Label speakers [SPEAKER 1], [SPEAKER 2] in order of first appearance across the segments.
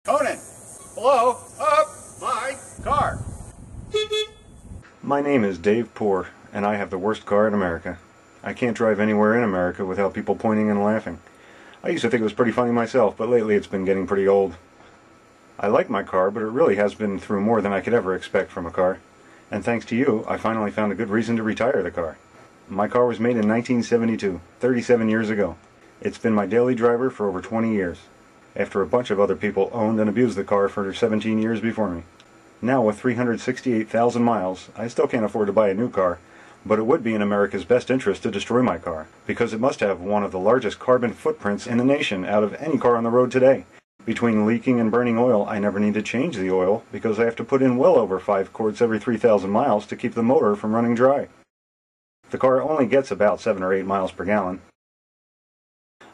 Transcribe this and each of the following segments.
[SPEAKER 1] Conan, blow up my car.
[SPEAKER 2] My name is Dave Poor, and I have the worst car in America. I can't drive anywhere in America without people pointing and laughing. I used to think it was pretty funny myself, but lately it's been getting pretty old. I like my car, but it really has been through more than I could ever expect from a car. And thanks to you, I finally found a good reason to retire the car. My car was made in 1972, 37 years ago. It's been my daily driver for over 20 years, after a bunch of other people owned and abused the car for 17 years before me. Now, with 368,000 miles, I still can't afford to buy a new car, but it would be in America's best interest to destroy my car, because it must have one of the largest carbon footprints in the nation out of any car on the road today. Between leaking and burning oil, I never need to change the oil, because I have to put in well over 5 quarts every 3,000 miles to keep the motor from running dry. The car only gets about 7 or 8 miles per gallon.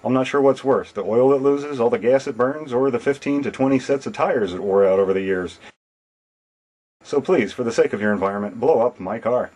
[SPEAKER 2] I'm not sure what's worse, the oil it loses, all the gas it burns, or the 15 to 20 sets of tires it wore out over the years. So please, for the sake of your environment, blow up my car.